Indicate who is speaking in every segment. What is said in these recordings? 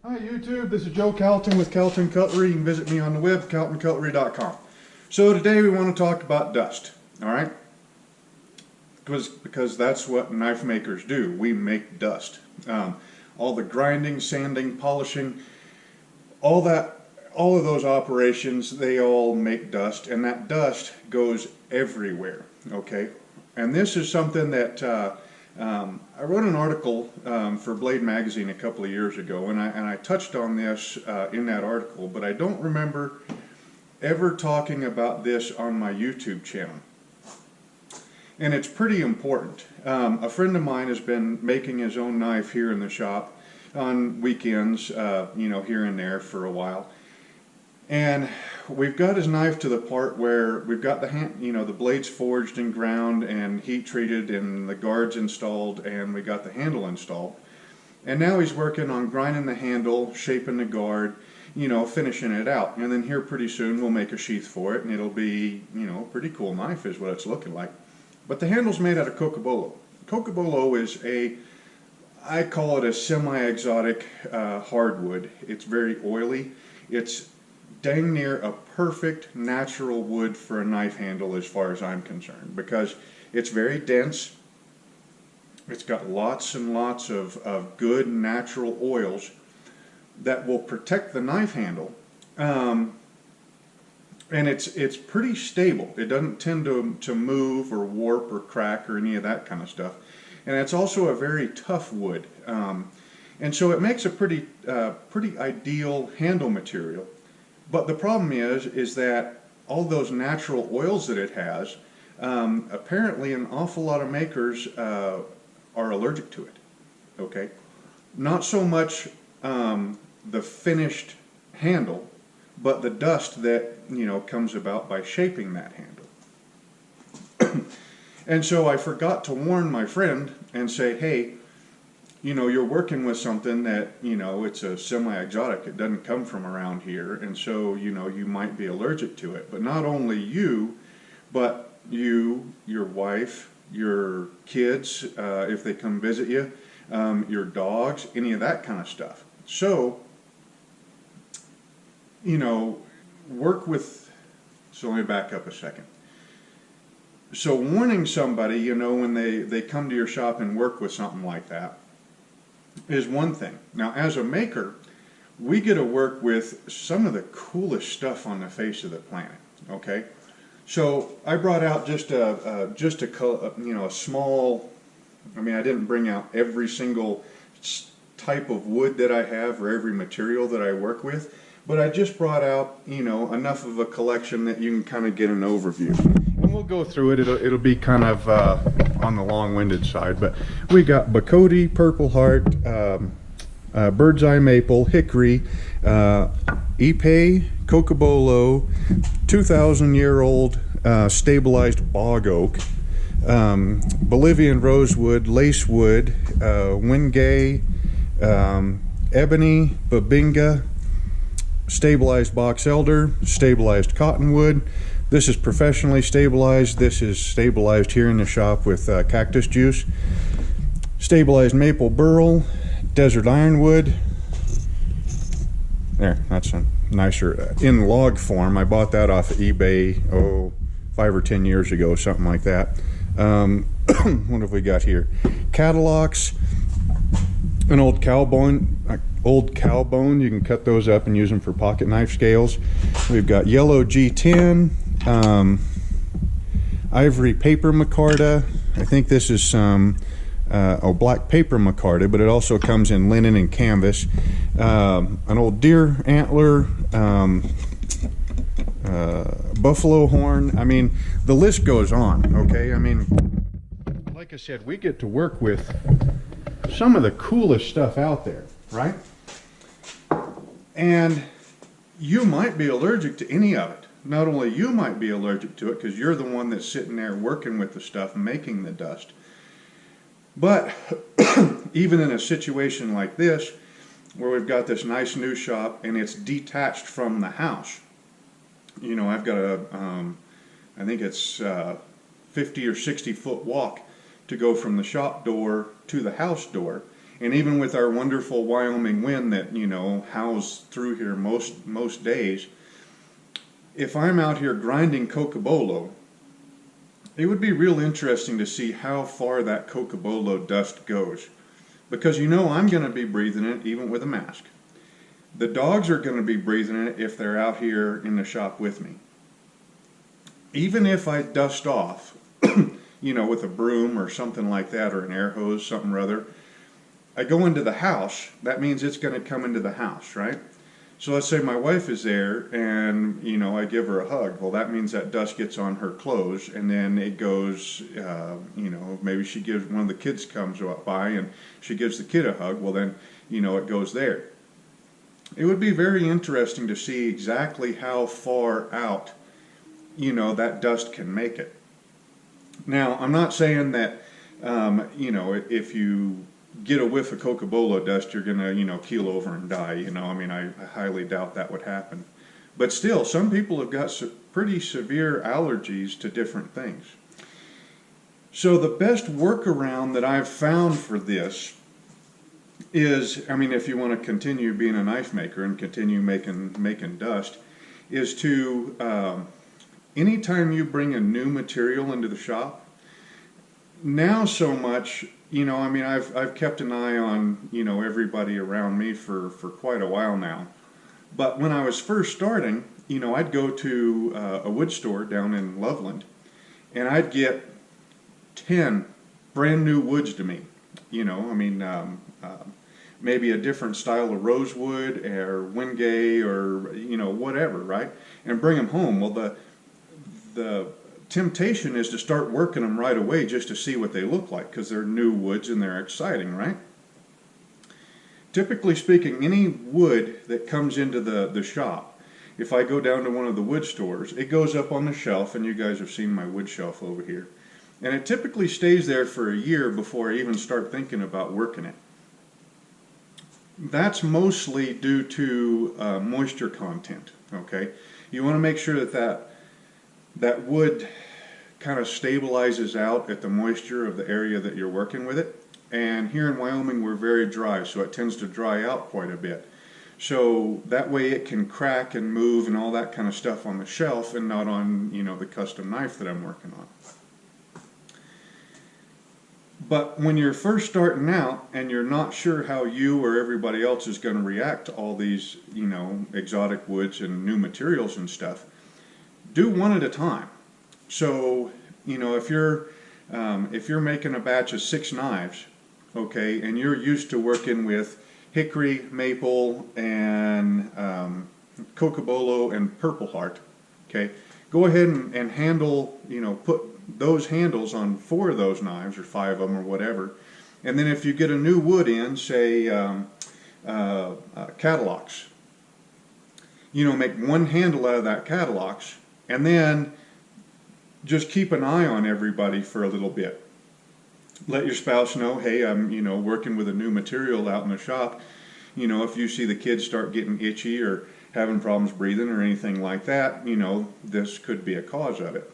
Speaker 1: Hi YouTube, this is Joe Calton with Calton Cutlery. You can visit me on the web, caltoncutlery.com. So today we want to talk about dust, alright? Because that's what knife makers do. We make dust. All the grinding, sanding, polishing, all of those operations, they all make dust, and that dust goes everywhere, okay? And this is something that I wrote an article for Blade Magazine a couple of years ago, and I touched on this in that article, but I don't remember ever talking about this on my YouTube channel. And it's pretty important. A friend of mine has been making his own knife here in the shop on weekends, here and there for a while. And we've got his knife to the part where we've got the blades forged and ground and heat treated and the guards installed, and we got the handle installed. And now he's working on grinding the handle, shaping the guard, finishing it out. And then here pretty soon we'll make a sheath for it, and it'll be, a pretty cool knife is what it's looking like. But the handle's made out of Cocobolo. Cocobolo is I call it a semi-exotic hardwood. It's very oily. It's dang near a perfect natural wood for a knife handle as far as I'm concerned, because it's very dense. It's got lots and lots of good natural oils that will protect the knife handle, and it's pretty stable. It doesn't tend to move or warp or crack or any of that kind of stuff. And it's also a very tough wood, and so it makes a pretty ideal handle material. But the problem is that all those natural oils that it has, apparently an awful lot of makers are allergic to it. Okay, not so much the finished handle, but the dust that comes about by shaping that handle. And so I forgot to warn my friend and say, hey, you're working with something that, it's a semi-exotic. It doesn't come from around here, and so, you might be allergic to it. But not only you, but you, your wife, your kids, if they come visit you, your dogs, any of that kind of stuff. So, work with, so let me back up a second. So warning somebody, when they come to your shop and work with something like that, is one thing. Now, as a maker, we get to work with some of the coolest stuff on the face of the planet. Okay, so I brought out just a small. I mean, I didn't bring out every single type of wood that I have or every material that I work with, but I just brought out enough of a collection that you can kind of get an overview. And we'll go through it. It'll be kind of on the long-winded side, but we got Bacote, Purple Heart, Bird's Eye Maple, Hickory, Ipe, Cocobolo, 2,000-year-old stabilized bog oak, Bolivian rosewood, lacewood, Wingay, ebony, babinga, stabilized box elder, stabilized cottonwood. This is professionally stabilized. This is stabilized here in the shop with cactus juice. Stabilized maple burl, desert ironwood. There, that's a nicer, in log form. I bought that off of eBay, 5 or 10 years ago, something like that. What have we got here? Catalogs, an old cow bone. You can cut those up and use them for pocket knife scales. We've got yellow G10, ivory paper micarta. I think this is some black paper micarta, but it also comes in linen and canvas. An old deer antler, buffalo horn. I mean, the list goes on. Okay, I mean, like I said, we get to work with some of the coolest stuff out there, right? And you might be allergic to any of it. Not only you might be allergic to it because you're the one that's sitting there working with the stuff, making the dust. But even in a situation like this, where we've got this nice new shop and it's detached from the house, I've got I think it's 50 or 60 foot walk to go from the shop door to the house door. And even with our wonderful Wyoming wind that, you know, howls through here most days, if I'm out here grinding Cocobolo, it would be real interesting to see how far that Cocobolo dust goes. Because you know I'm going to be breathing it even with a mask. The dogs are going to be breathing it if they're out here in the shop with me. Even if I dust off, you know, with a broom or something like that, or an air hose, something or other, I go into the house, that means it's going to come into the house, right? So let's say my wife is there and, you know, I give her a hug. Well, that means that dust gets on her clothes, and then it goes, you know, maybe she gives, one of the kids comes by and she gives the kid a hug. Well, then, you know, it goes there. It would be very interesting to see exactly how far out, you know, that dust can make it. Now, I'm not saying that, you know, if you get a whiff of Cocobolo dust, you're going to, you know, keel over and die. You know, I mean, I highly doubt that would happen. But still, some people have got pretty severe allergies to different things. So the best workaround that I've found for this is, I mean, if you want to continue being a knife maker and continue making dust, is to, anytime you bring a new material into the shop, now so much, you know, I mean, I've kept an eye on, you know, everybody around me for quite a while now. But when I was first starting, you know, I'd go to a wood store down in Loveland, and I'd get 10 brand new woods to me. You know, I mean, maybe a different style of rosewood or wingay or, you know, whatever, right? And bring them home. Well, the temptation is to start working them right away just to see what they look like, because they're new woods and they're exciting, right? Typically speaking, any wood that comes into the shop, if I go down to one of the wood stores, it goes up on the shelf, and you guys have seen my wood shelf over here. And it typically stays there for a year before I even start thinking about working it. That's mostly due to moisture content, okay? You want to make sure that wood kind of stabilizes out at the moisture of the area that you're working with it. And here in Wyoming, we're very dry, so it tends to dry out quite a bit. So that way it can crack and move and all that kind of stuff on the shelf, and not on, you know, the custom knife that I'm working on. But when you're first starting out and you're not sure how you or everybody else is going to react to all these, you know, exotic woods and new materials and stuff, do one at a time. So, you know, if you're making a batch of 6 knives, okay, and you're used to working with hickory, maple, and Cocobolo and Purple Heart, okay, go ahead and handle, you know, put those handles on 4 of those knives, or 5 of them, or whatever. And then if you get a new wood in, say catalogs, you know, make 1 handle out of that catalogs, and then just keep an eye on everybody for a little bit. Let your spouse know, hey, I'm, you know, working with a new material out in the shop. You know, if you see the kids start getting itchy or having problems breathing or anything like that, you know, this could be a cause of it.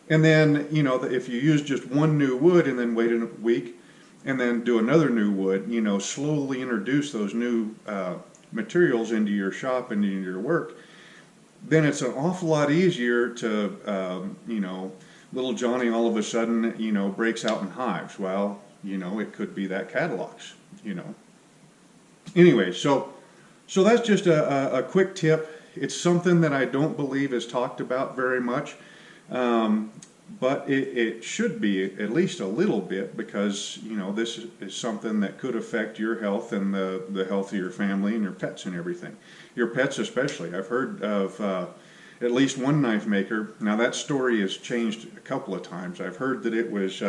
Speaker 1: And then, you know, if you use just 1 new wood and then wait a week and then do another new wood, you know, slowly introduce those new materials into your shop and into your work, then it's an awful lot easier to, you know, little Johnny all of a sudden, you know, breaks out in hives. Well, you know, it could be that catalogs, you know. Anyway, so that's just a quick tip. It's something that I don't believe is talked about very much, but it should be at least a little bit, because, you know, this is something that could affect your health and the health of your family and your pets and everything. Your pets especially. I've heard of at least one knife maker. Now that story has changed a couple of times. I've heard that it was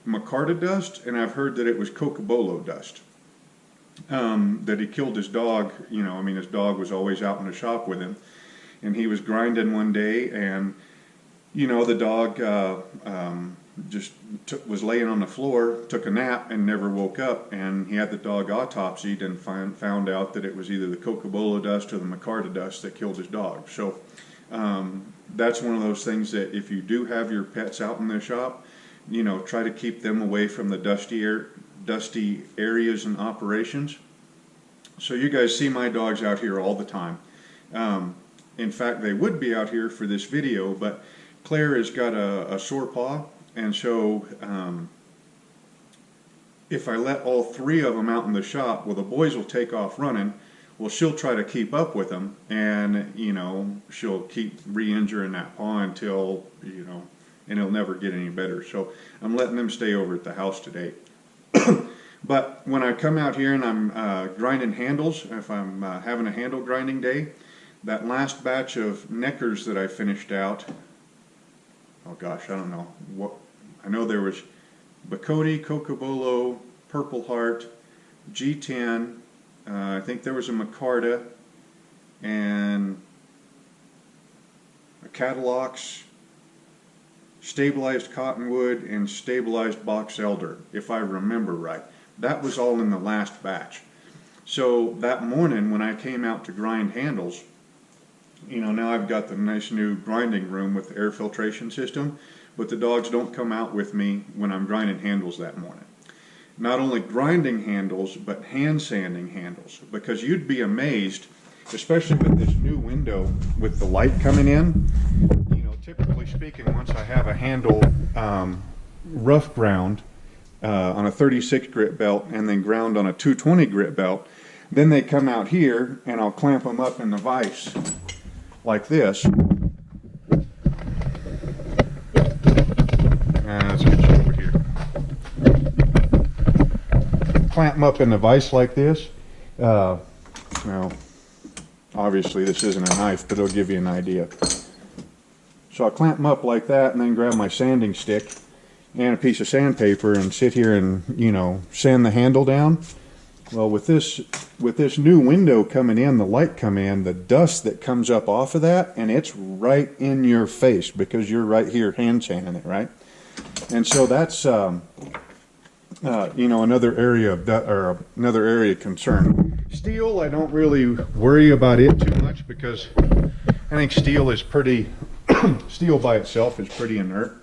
Speaker 1: micarta dust, and I've heard that it was Cocobolo dust. That he killed his dog. You know, I mean, his dog was always out in the shop with him, and he was grinding one day, and, you know, the dog just was laying on the floor, took a nap, and never woke up. And he had the dog autopsied and found out that it was either the Cocobolo dust or the micarta dust that killed his dog. So that's one of those things that if you do have your pets out in the shop, you know, try to keep them away from the dusty areas and operations. So you guys see my dogs out here all the time. In fact, they would be out here for this video, but Claire has got a sore paw, and so if I let all three of them out in the shop, well, the boys will take off running. Well, she'll try to keep up with them, and, you know, she'll keep re-injuring that paw until, you know, and it'll never get any better. So I'm letting them stay over at the house today. But when I come out here and I'm grinding handles, if I'm having a handle grinding day, that last batch of neckers that I finished out, oh gosh, I don't know what, I know there was Bacote, Cocobolo, Purple Heart, G10, I think there was a Micarta, and a Catalox, stabilized cottonwood, and stabilized box elder, if I remember right. That was all in the last batch. So that morning when I came out to grind handles, you know, now I've got the nice new grinding room with the air filtration system, but the dogs don't come out with me when I'm grinding handles that morning. Not only grinding handles, but hand sanding handles, because you'd be amazed, especially with this new window with the light coming in. You know, typically speaking, once I have a handle rough ground on a 36 grit belt and then ground on a 220 grit belt, then they come out here and I'll clamp them up in the vise like this. Let's get you over here. Clamp them up in the vise like this. Now, obviously this isn't a knife, but it'll give you an idea. So I'll clamp them up like that and then grab my sanding stick and a piece of sandpaper and sit here and, you know, sand the handle down. Well, with this new window coming in, the light come in, the dust that comes up off of that, and it's right in your face because you're right here hand sanding it, right? And so that's you know, another area of another area of concern. Steel, I don't really worry about it too much because I think steel is pretty steel by itself is pretty inert.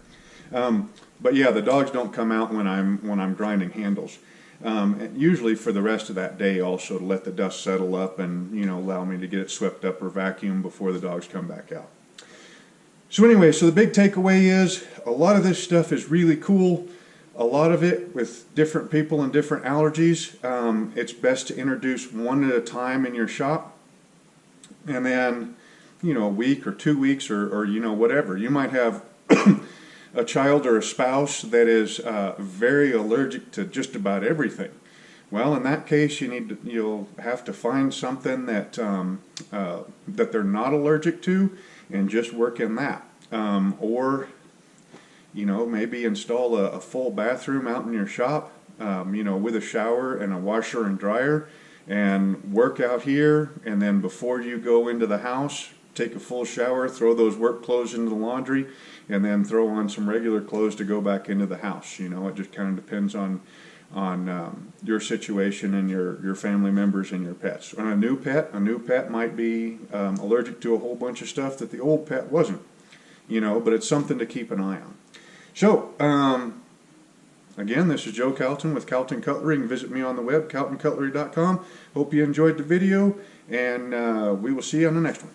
Speaker 1: But yeah, the dogs don't come out when I'm grinding handles. And usually for the rest of that day also, to let the dust settle up and, you know, allow me to get it swept up or vacuumed before the dogs come back out. So anyway, so the big takeaway is a lot of this stuff is really cool. A lot of it with different people and different allergies. It's best to introduce one at a time in your shop, and then, you know, a week or 2 weeks or you know, whatever. You might have a child or a spouse that is very allergic to just about everything. Well, in that case, you'll have to find something that that they're not allergic to, and just work in that. Or, you know, maybe install a full bathroom out in your shop, you know, with a shower and a washer and dryer, and work out here. And then before you go into the house, take a full shower, throw those work clothes into the laundry, and then throw on some regular clothes to go back into the house. You know, it just kind of depends on your situation and your family members and your pets. On a new pet might be allergic to a whole bunch of stuff that the old pet wasn't. You know, but it's something to keep an eye on. So, again, this is Joe Calton with Calton Cutlery. You can visit me on the web, caltoncutlery.com. Hope you enjoyed the video, and we will see you on the next one.